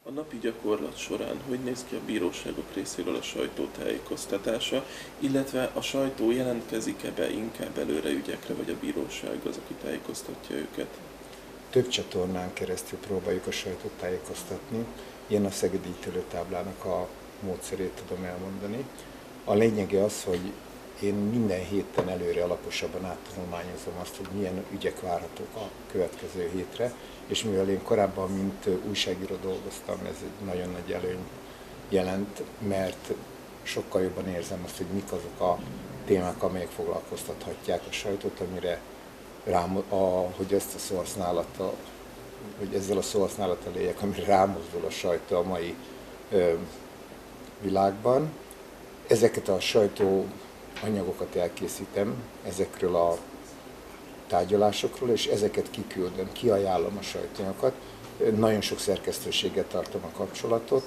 A napi gyakorlat során hogy néz ki a bíróságok részéről a sajtótájékoztatása, illetve a sajtó jelentkezik-e be inkább előre ügyekre, vagy a bíróság az, aki tájékoztatja őket? Több csatornán keresztül próbáljuk a sajtót tájékoztatni. Én a szegedi ítélőtáblának a módszerét tudom elmondani. A lényege az, hogy én minden héten előre alaposabban áttanulmányozom azt, hogy milyen ügyek várhatók a következő hétre, és mivel én korábban, mint újságíró dolgoztam, ez egy nagyon nagy előny jelent, mert sokkal jobban érzem azt, hogy mik azok a témák, amelyek foglalkoztathatják a sajtót, amire hogy ezt a szóhasználattal, hogy ezzel a szóhasználattal éljek, amire rámozdul a sajtó a mai világban. Ezeket a sajtó anyagokat elkészítem ezekről a tárgyalásokról, és ezeket kiküldöm, kiajánlom a sajtónyokat. Nagyon sok szerkesztőséggel tartom a kapcsolatot,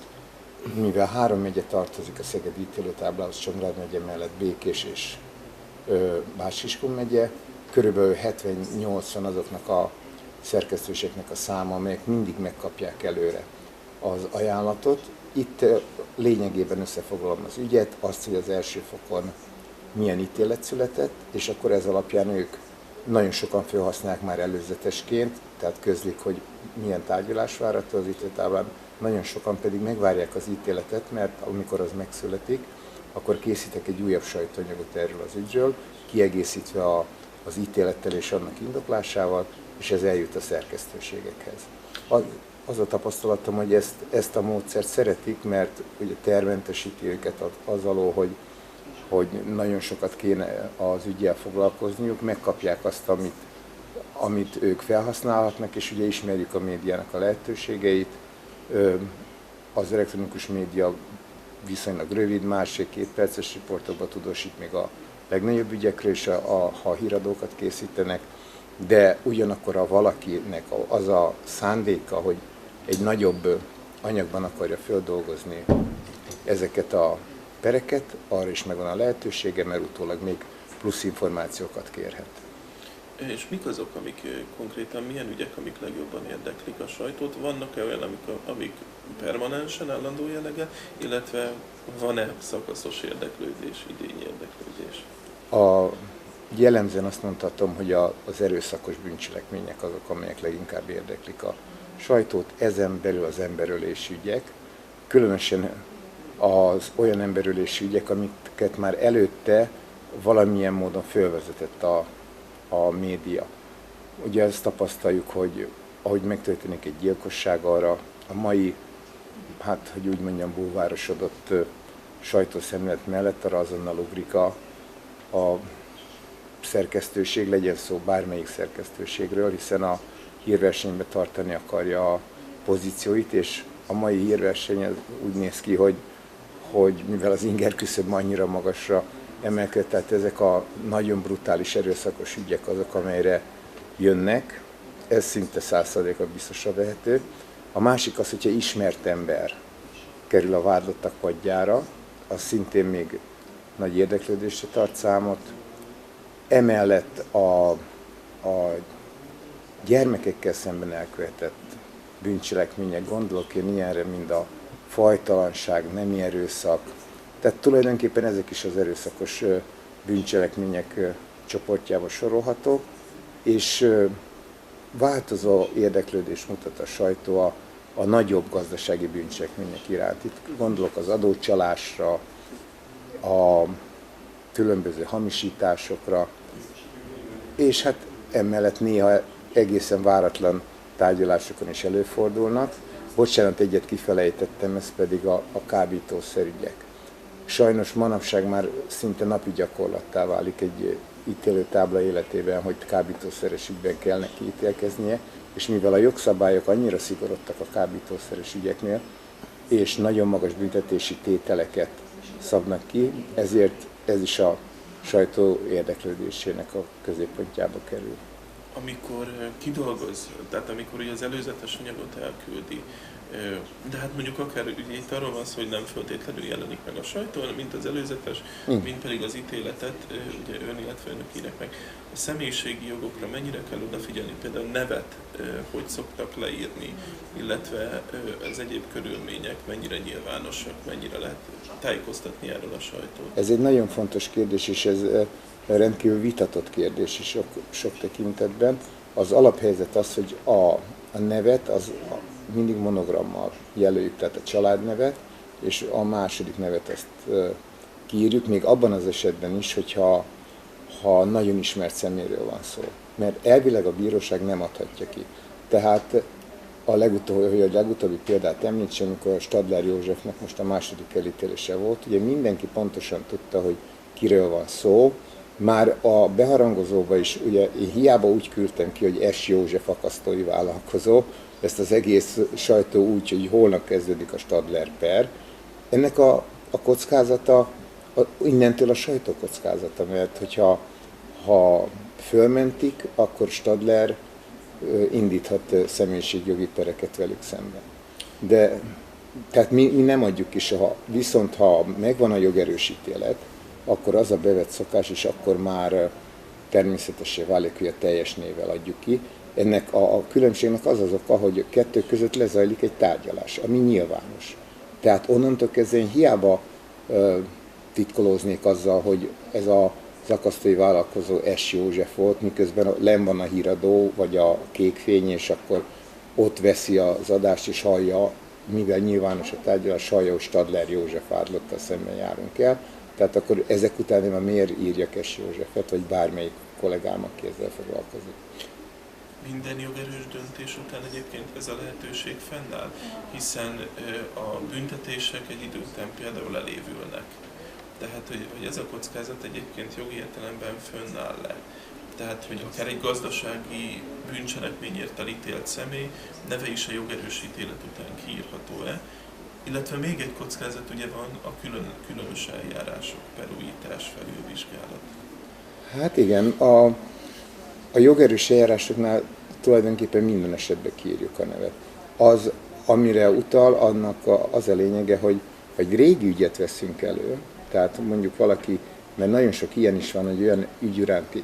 mivel 3 megye tartozik a Szegedi ítélőtáblához, Csongrád megye mellett Békés és Bács-Kiskun megye, körülbelül 70-80 azoknak a szerkesztőségnek a száma, amelyek mindig megkapják előre az ajánlatot. Itt lényegében összefoglalom az ügyet, azt, hogy az első fokon milyen ítélet született, és akkor ez alapján ők nagyon sokan felhasználják már előzetesként, tehát közlik, hogy milyen tárgyalás várható az ítéltáblán, nagyon sokan pedig megvárják az ítéletet, mert amikor az megszületik, akkor készítek egy újabb sajtóanyagot erről az ügyről, kiegészítve az ítélettel és annak indoklásával, és ez eljut a szerkesztőségekhez. Az a tapasztalatom, hogy ezt a módszert szeretik, mert ugye termentesíti őket az alól, hogy nagyon sokat kéne az üggyel foglalkozniuk, megkapják azt, amit ők felhasználhatnak, és ugye ismerjük a médiának a lehetőségeit. Az elektronikus média viszonylag rövid, 1,5-2 perces riportokba tudósít még a legnagyobb ügyekről, és ha híradókat készítenek, de ugyanakkor a valakinek az a szándéka, hogy egy nagyobb anyagban akarja földolgozni ezeket a pereket, arra is megvan a lehetősége, mert utólag még plusz információkat kérhet. És mik azok, amik konkrétan, milyen ügyek, amik legjobban érdeklik a sajtót? Vannak-e olyan, amik permanensen állandó jellege, illetve van-e szakaszos érdeklődés, idényi érdeklődés? Jellemzően azt mondhatom, hogy az erőszakos bűncselekmények azok, amelyek leginkább érdeklik a sajtót, ezen belül az emberölési ügyek, különösen az olyan emberölési ügyek, amiket már előtte valamilyen módon fölvezetett a média. Ugye ezt tapasztaljuk, hogy ahogy megtörténik egy gyilkosság, arra a mai, hogy úgy mondjam, bulvárosodott sajtószemlélet mellett arra azonnal ugrik a szerkesztőség, legyen szó bármelyik szerkesztőségről, hiszen a hírversenybe tartani akarja a pozícióit, és a mai hírverseny úgy néz ki, hogy mivel az inger küszöb annyira magasra emelkedett, tehát ezek a nagyon brutális, erőszakos ügyek azok, amelyre jönnek, ez szinte 100%-a biztosra vehető. A másik az, hogyha ismert ember kerül a vádlottak padjára, az szintén még nagy érdeklődésre tart számot. Emellett a gyermekekkel szemben elkövetett bűncselekmények, gondolok én ilyenre, mind a fajtalanság, nemi erőszak, tehát tulajdonképpen ezek is az erőszakos bűncselekmények csoportjába sorolhatók, és változó érdeklődést mutat a sajtó a nagyobb gazdasági bűncselekmények iránt. Itt gondolok az adócsalásra, a különböző hamisításokra, és hát emellett néha egészen váratlan tárgyalásokon is előfordulnak. Bocsánat, egyet kifelejtettem, ez pedig a kábítószerügyek. Sajnos manapság már szinte napi gyakorlattá válik egy ítélőtábla életében, hogy kábítószeres ügyben kell neki ítélkeznie, és mivel a jogszabályok annyira szigorodtak a kábítószeres ügyeknél, és nagyon magas büntetési tételeket szabnak ki, ezért ez is a sajtó érdeklődésének a középpontjába kerül. Amikor kidolgoz, tehát amikor ugye az előzetes anyagot elküldi, De hát mondjuk akár ugye itt arról van szó, hogy nem feltétlenül jelenik meg a sajtó, mint az előzetes, mint pedig az ítéletet ugye ön, illetve önök írják meg. A személyiségi jogokra mennyire kell odafigyelni, például nevet hogy szoktak leírni, illetve az egyéb körülmények mennyire nyilvánosak, mennyire lehet tájékoztatni erről a sajtót. Ez egy nagyon fontos kérdés, és ez rendkívül vitatott kérdés is sok tekintetben. Az alaphelyzet az, hogy a nevet az mindig monogrammal jelöljük, tehát a családnevet, és a második nevet azt kiírjuk, még abban az esetben is, hogyha nagyon ismert személyről van szó. Mert elvileg a bíróság nem adhatja ki. Tehát hogy a legutóbbi példát említsem, amikor Stadler Józsefnek most a második elítélése volt, ugye mindenki pontosan tudta, hogy kiről van szó. Már a beharangozóba is, ugye én hiába úgy küldtem ki, hogy S. József akasztói vállalkozó, ezt az egész sajtó úgy, hogy holnap kezdődik a Stadler per. Ennek a kockázata, innentől a sajtó kockázata, mert hogyha fölmentik, akkor Stadler indíthat személyiségjogi pereket velük szemben. De tehát mi nem adjuk ki soha, viszont ha megvan a jogerősítélet, akkor az a bevett szokás, és akkor már természetessé válik, hogy a teljes névvel adjuk ki. Ennek a különbségnek az az oka, hogy a kettő között lezajlik egy tárgyalás, ami nyilvános. Tehát onnantól kezdve én hiába titkolóznék azzal, hogy ez az akasztói vállalkozó S. József volt, miközben lenn van a híradó, vagy a kékfény, és akkor ott veszi az adást, és hallja, mivel nyilvános a tárgyalás, hallja, hogy Stadler József vádlottal szemben járunk el. Tehát akkor ezek után én miért írjak S. Józsefet, vagy bármelyik kollégám, aki ezzel foglalkozik. Minden jogerős döntés után egyébként ez a lehetőség fennáll, hiszen a büntetések egy idő után például elévülnek. Tehát, hogy ez a kockázat egyébként jogi értelemben fönnáll-e. Tehát, hogy akár egy gazdasági bűncselekményért elítélt személy neve is a jogerős ítélet után kiírható-e. Illetve még egy kockázat ugye van a különös eljárások, perújítás, felülvizsgálat. Hát igen, a jogerős eljárásoknál tulajdonképpen minden esetben kiírjuk a nevet. Az, amire utal, annak az a lényege, hogy egy régi ügyet veszünk elő, tehát mondjuk valaki, mert nagyon sok ilyen is van, hogy olyan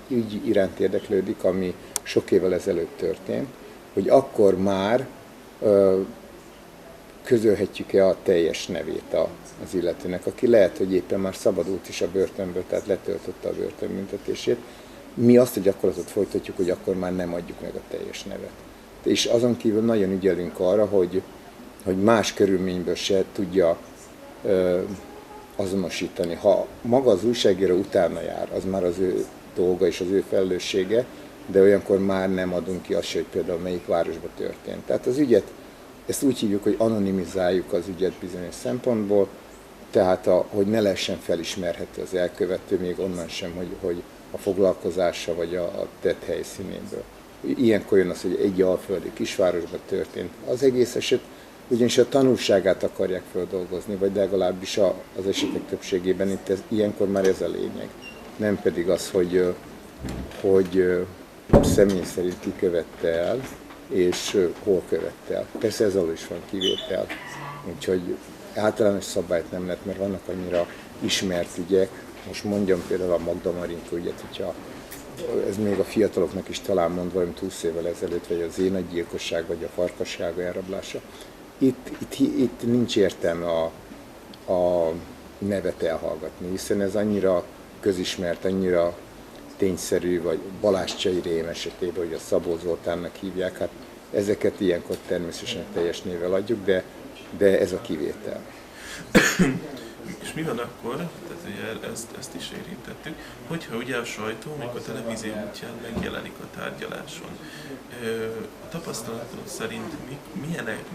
ügy iránt érdeklődik, ami sok évvel ezelőtt történt, hogy akkor már közölhetjük-e a teljes nevét az illetőnek, aki lehet, hogy éppen már szabadult is a börtönből, tehát letöltötte a börtönbüntetését. Mi azt a gyakorlatot folytatjuk, hogy akkor már nem adjuk meg a teljes nevet. És azon kívül nagyon ügyelünk arra, hogy más körülményből se tudja azonosítani. Ha maga az újságíró utána jár, az már az ő dolga és az ő felelőssége, de olyankor már nem adunk ki azt, hogy például melyik városban történt. Tehát az ügyet, ezt úgy hívjuk, hogy anonimizáljuk az ügyet bizonyos szempontból, tehát hogy ne lehessen felismerhető az elkövető, még onnan sem, hogy a foglalkozása vagy a tett helyszínéből. Ilyenkor jön az, hogy egy alföldi kisvárosban történt az egész eset, ugyanis a tanulságát akarják feldolgozni, vagy legalábbis az esetek többségében itt ilyenkor már ez a lényeg. Nem pedig az, hogy személy szerint ki követte el, és hol követte el. Persze ez alól is van kivétel, úgyhogy általános szabályt nem lehet, mert vannak annyira ismert ügyek. Most mondjam például a Magda Marinka ügyet, hogyha ez még a fiataloknak is talán mond valami 20 évvel ezelőtt, vagy a zénagyilkosság, vagy a farkasság elrablása. Itt nincs értelme a nevet elhallgatni, hiszen ez annyira közismert, annyira tényszerű, vagy Balázs Csai Rém esetében, hogy a Szabó Zoltánnak hívják, hát ezeket ilyenkor természetesen teljes névvel adjuk, de ez a kivétel. És mi van akkor, tehát ugye ezt is érintettük, hogyha ugye a sajtó, még a televízió útján megjelenik a tárgyaláson. A tapasztalatok szerint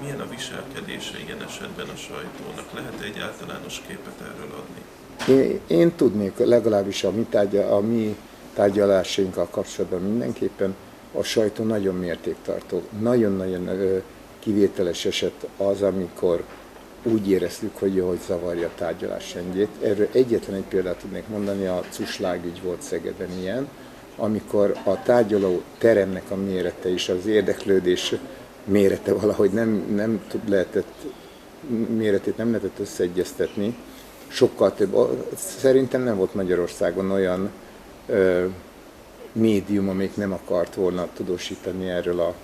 milyen a viselkedése ilyen esetben a sajtónak? Lehet egy általános képet erről adni? Én tudnék, legalábbis a mi tárgyalásainkkal kapcsolatban mindenképpen a sajtó nagyon mértéktartó. Nagyon-nagyon kivételes eset az, amikor úgy éreztük, hogy zavarja a tárgyalás rendjét. Erről egyetlen egy példát tudnék mondani, a Cuslág ügy volt Szegeden ilyen, amikor a tárgyaló teremnek a mérete és az érdeklődés mérete valahogy méretét nem lehetett összeegyeztetni. Sokkal több. Szerintem nem volt Magyarországon olyan médium, amelyik nem akart volna tudósítani erről a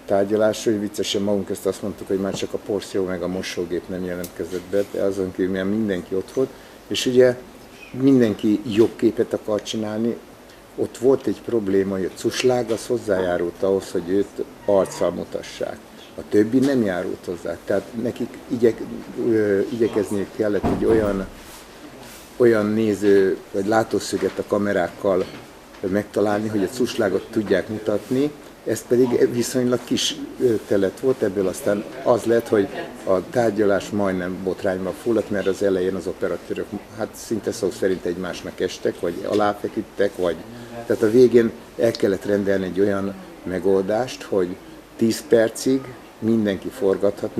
tárgyalásról, hogy viccesen magunk ezt azt mondtuk, hogy már csak a porszívó meg a mosógép nem jelentkezett be, de azon kívül mindenki ott volt, és ugye mindenki jobb képet akar csinálni. Ott volt egy probléma, hogy a cuslág az hozzájárult ahhoz, hogy őt arccal mutassák. A többi nem járult hozzá. Tehát nekik igyekezniük kellett egy olyan néző vagy látószöget a kamerákkal megtalálni, hogy a cuslágot tudják mutatni. Ez pedig viszonylag kis terület volt, ebből aztán az lett, hogy a tárgyalás majdnem botrányba fulladt, mert az elején az operatőrök hát szinte szó szerint egymásnak estek, vagy aláfeküdtek, tehát a végén el kellett rendelni egy olyan megoldást, hogy 10 percig mindenki forgathat,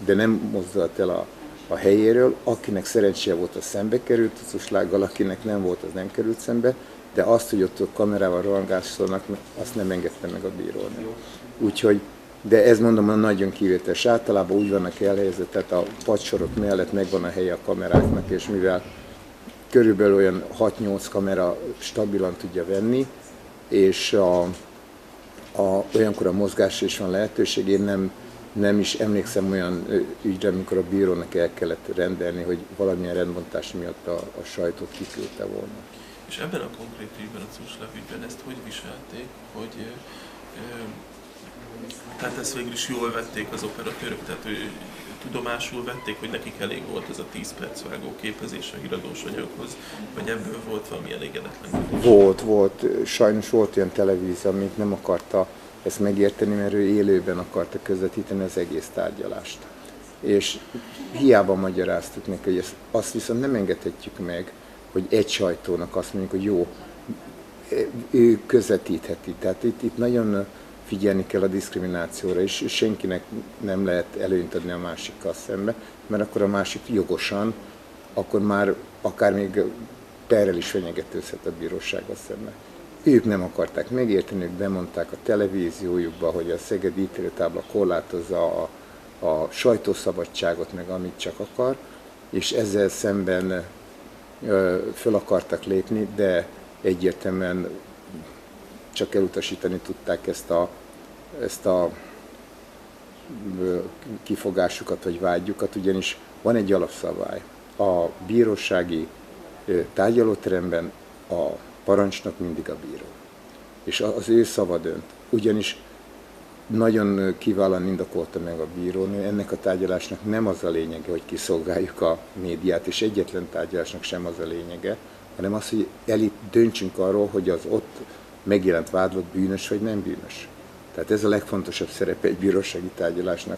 de nem mozdult el a helyéről, akinek szerencséje volt, az szembe került a cuslággal, akinek nem volt, az nem került szembe, de azt, hogy ott a kamerával rohangásolnak, azt nem engedte meg a bírónak. Úgyhogy, de ez mondom, nagyon kivételes. Általában úgy vannak elhelyezve, tehát a padsorok mellett megvan a helye a kameráknak, és mivel körülbelül olyan 6-8 kamera stabilan tudja venni, és olyankor a mozgásra is van lehetőség. Én nem is emlékszem olyan ügyre, amikor a bírónak el kellett rendelni, hogy valamilyen rendbontás miatt a sajtót kiküldte volna. És ebben a konkrét ügyben, a cuslág ügyben ezt hogy viselték, hogy tehát ezt végül is jól vették az operatőrök, tehát tudomásul vették, hogy nekik elég volt ez a 10 perc vágó képezés a híradós anyaghoz, vagy ebből volt valami elégedetlen? Volt. Sajnos volt olyan televízió, amit nem akarta ezt megérteni, mert ő élőben akarta közvetíteni az egész tárgyalást. És hiába magyaráztuk neki, hogy azt viszont nem engedhetjük meg, hogy egy sajtónak azt mondjuk, hogy jó, ő közvetítheti. Tehát itt nagyon figyelni kell a diszkriminációra, és senkinek nem lehet előnyt adni a másikkal szembe, mert akkor a másik jogosan, akkor már akár még perrel is fenyegetőzhet a bírósággal szembe. Ők nem akarták megérteni, ők bemondták a televíziójukba, hogy a szegedi ítélőtábla korlátozza a sajtószabadságot, meg amit csak akar, és ezzel szemben föl akartak lépni, de egyértelműen csak elutasítani tudták ezt a kifogásukat vagy vágyukat, ugyanis van egy alapszabály. A bírósági tárgyalóteremben a parancsnok mindig a bíró. És az ő szava dönt. Ugyanis nagyon kiválóan indokolta meg a bírónő, ennek a tárgyalásnak nem az a lényege, hogy kiszolgáljuk a médiát, és egyetlen tárgyalásnak sem az a lényege, hanem az, hogy döntsünk arról, hogy az ott megjelent vádlott bűnös vagy nem bűnös. Tehát ez a legfontosabb szerepe egy bírósági tárgyalásnak.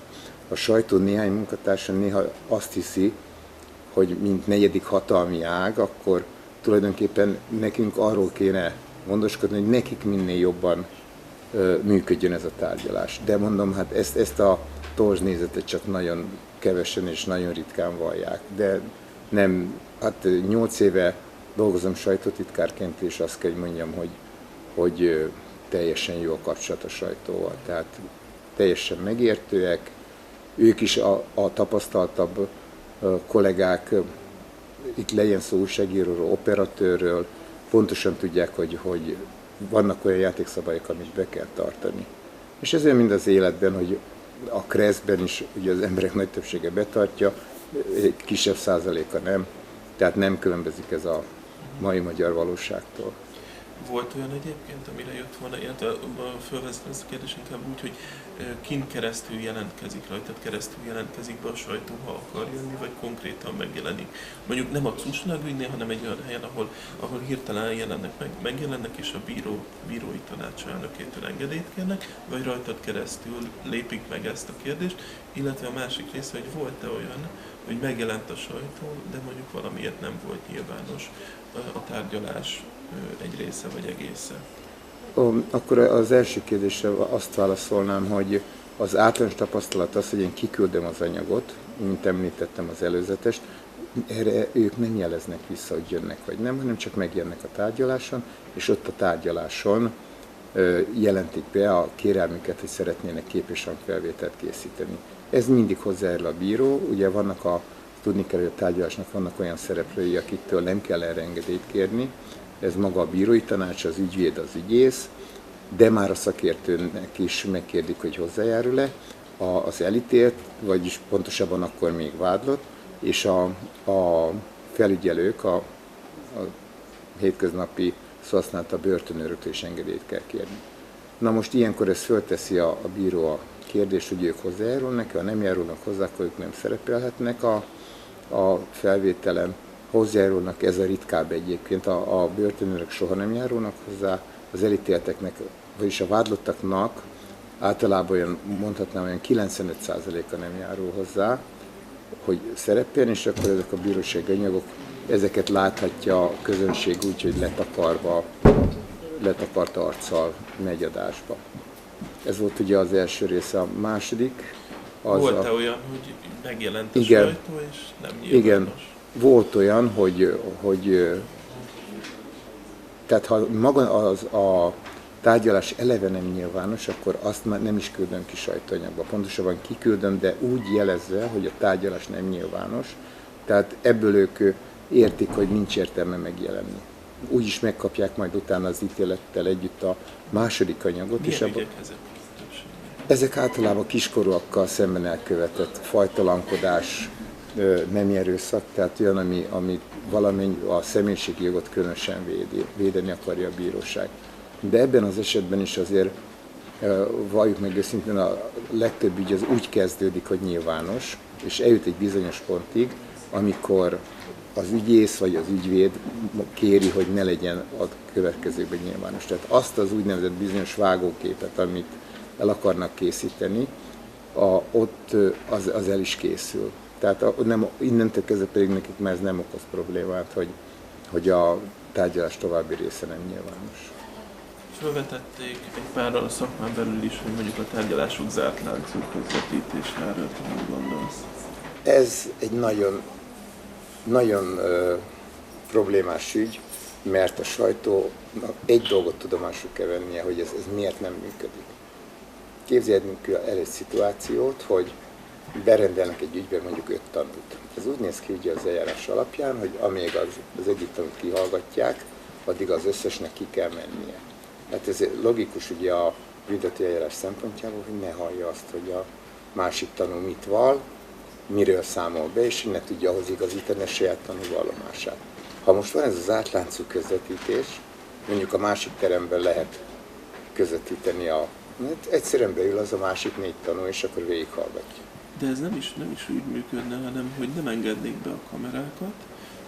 A sajtó néhány munkatársa néha azt hiszi, hogy mint negyedik hatalmi ág, akkor tulajdonképpen nekünk arról kéne gondoskodni, hogy nekik minél jobban működjön ez a tárgyalás. De mondom, hát ezt a torzsnézetet csak nagyon kevesen és nagyon ritkán vallják. De nem, hát 8 éve dolgozom sajtótitkárként, és azt kell, hogy mondjam, hogy teljesen jó a kapcsolat a sajtóval. Tehát teljesen megértőek, ők is a tapasztaltabb kollégák, itt legyen szó újságíróról, operatőrről, pontosan tudják, hogy vannak olyan játékszabályok, amit be kell tartani. És ezért mind az életben, hogy a KRESZ-ben is ugye az emberek nagy többsége betartja, egy kisebb százaléka nem, tehát nem különbözik ez a mai magyar valóságtól. Volt olyan egyébként, amire jött volna, illetve fölvezetem ezt a kérdést inkább úgy, hogy kin keresztül jelentkezik rajtad, keresztül jelentkezik be a sajtó, ha akar jönni, vagy konkrétan megjelenik. Mondjuk nem a cuslágügynél, hanem egy olyan helyen, ahol hirtelen megjelennek, és a bírói tanács elnökétől engedélyt kérnek, vagy rajtad keresztül lépik meg ezt a kérdést, illetve a másik része, hogy volt-e olyan, hogy megjelent a sajtó, de mondjuk valamiért nem volt nyilvános a tárgyalás egy része vagy egésze? Akkor az első kérdésre azt válaszolnám, hogy az általános tapasztalat az, hogy én kiküldöm az anyagot, mint említettem az előzetest, erre ők nem jeleznek vissza, hogy jönnek vagy nem, hanem csak megjelennek a tárgyaláson, és ott a tárgyaláson jelentik be a kérelmüket, hogy szeretnének kép- és hangfelvételt készíteni. Ez mindig hozzájárul a bíró, ugye tudni kell, hogy a tárgyalásnak vannak olyan szereplői, akiktől nem kell erre engedélyt kérni, ez maga a bírói tanács, az ügyvéd, az ügyész, de már a szakértőnek is megkérdik, hogy hozzájárul-e az elítélt, vagyis pontosabban akkor még vádlott, és a felügyelők a hétköznapi szó használta börtönőröktől is engedélyt kell kérni. Na most ilyenkor ez fölteszi a bíró a kérdést, hogy ők hozzájárulnak, ha nem járulnak hozzá, akkor ők nem szerepelhetnek a felvételen. Hozzájárulnak, ez a ritkább egyébként, a börtönőrök soha nem járulnak hozzá, az elítélteknek, vagyis a vádlottaknak általában olyan, mondhatnám, olyan 95%-a nem járul hozzá, hogy szerepeljen, és akkor ezek a bírósági anyagok, ezeket láthatja a közönség úgy, hogy letakart arccal megy adásba. Ez volt ugye az első része, a második. Volt-e olyan, hogy megjelent a sajtó, és nem nyilvános? Igen, volt olyan, tehát ha maga a tárgyalás eleve nem nyilvános, akkor azt már nem is küldöm ki sajtóanyagba. Pontosabban kiküldöm, de úgy jelezve, hogy a tárgyalás nem nyilvános. Tehát ebből ők értik, hogy nincs értelme megjelenni. Úgy is megkapják majd utána az ítélettel együtt a második anyagot. Milyen ügyek ezek? Ezek általában kiskorúakkal szemben elkövetett fajtalankodás, nemi erőszak, tehát olyan, ami valamennyi a személyiségi jogot különösen védeni akarja a bíróság. De ebben az esetben is azért valljuk meg őszintén, a legtöbb ügy az úgy kezdődik, hogy nyilvános, és eljut egy bizonyos pontig, amikor az ügyész vagy az ügyvéd kéri, hogy ne legyen a következőkben nyilvános. Tehát azt az úgynevezett bizonyos vágóképet, amit el akarnak készíteni, ott az el is készül. Tehát innentől kezdve pedig nekik már ez nem okoz problémát, hogy a tárgyalás további része nem nyilvános. Felvetették egy párral a szakmán belül is, hogy mondjuk a tárgyalások zárt láncú közvetítéséről, mit gondolsz? Ez egy nagyon problémás ügy, mert a sajtónak egy dolgot tudomásul kell vennie, hogy ez miért nem működik. Képzeljünk el egy szituációt, hogy berendelnek egy ügyben mondjuk 5 tanút. Ez úgy néz ki ugye az eljárás alapján, hogy amíg az egyik tanút kihallgatják, addig az összesnek ki kell mennie. Hát ez logikus ugye a büntető eljárás szempontjából, hogy ne hallja azt, hogy a másik tanú mit val, miről számol be, és ne tudja ahhoz igazítani a saját tanúvallomását. Ha most van ez az átláncú közvetítés, mondjuk a másik teremben lehet közvetíteni egyszerűen beül az a másik 4 tanú, és akkor végighallgatja. De ez nem is úgy működne, hanem hogy nem engednék be a kamerákat,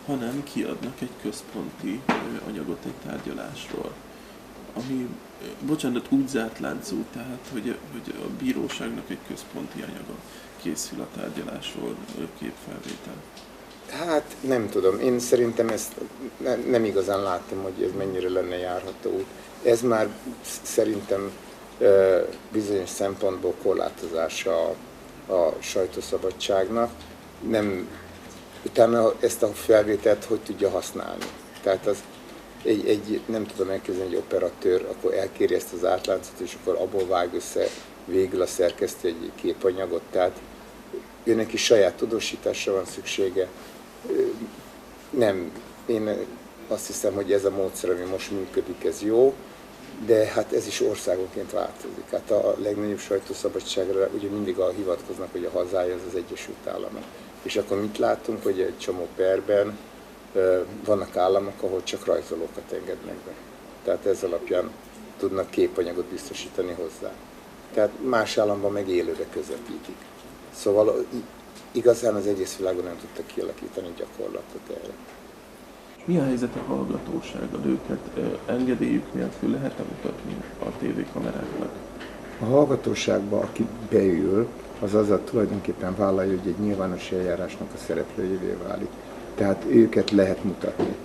hanem kiadnak egy központi anyagot egy tárgyalásról. Ami, bocsánat, úgy zárt láncú, tehát hogy a bíróságnak egy központi anyaga készül a tárgyalásról, képfelvétel. Hát nem tudom, én szerintem ezt nem igazán látom, hogy ez mennyire lenne járható út. Ez már szerintem bizonyos szempontból korlátozása a sajtószabadságnak. Utána ezt a felvételt hogy tudja használni? Tehát az nem tudom elképzelni, egy operatőr akkor elkéri ezt az átláncot, és akkor abból vág össze végül a szerkesztő egy képanyagot. Tehát őnek is saját tudósításra van szüksége. Én azt hiszem, hogy ez a módszer, ami most működik, ez jó, de hát ez is országonként változik. Hát a legnagyobb sajtószabadságra ugye mindig hivatkoznak, hogy a hazája az Egyesült Államok. És akkor mit látunk, hogy egy csomó perben vannak államok, ahol csak rajzolókat engednek be. Tehát ez alapján tudnak képanyagot biztosítani hozzá. Tehát más államban meg élőre közvetítik. Szóval igazán az egész világon nem tudtak kialakítani gyakorlatot erre. Mi a helyzet a hallgatósággal? Őket engedélyük nélkül lehet-e mutatni a tévékameráknak? A hallgatóságba, aki beül, az azzal tulajdonképpen vállalja, hogy egy nyilvános eljárásnak a szereplőjévé válik. Tehát őket lehet mutatni.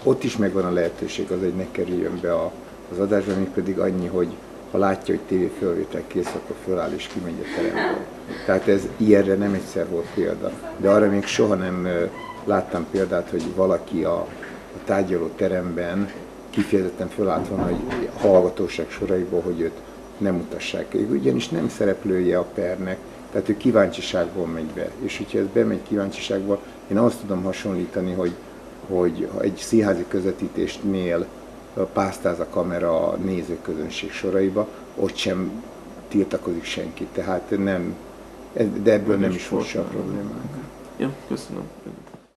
Ott is megvan a lehetőség az, hogy ne kerüljön be az adásba, még pedig annyi, hogy ha látja, hogy tévéfölvétel kész, akkor föláll és kimegy a teremből. Tehát ilyenre nem egyszer volt példa. De arra még soha nem láttam példát, hogy valaki a tárgyaló teremben kifejezetten fölállt volna, hogy a hallgatóság soraiból, hogy őt nem mutassák. Ugyanis nem szereplője a pernek, tehát ő kíváncsiságból megy be. És hogyha ez bemegy kíváncsiságból, én azt tudom hasonlítani, hogy ha egy színházi közvetítésnél pásztáz a kamera a nézőközönség soraiba, ott sem tiltakozik senki. Tehát nem, de ebből nem is fog se a problémák. Ja, köszönöm.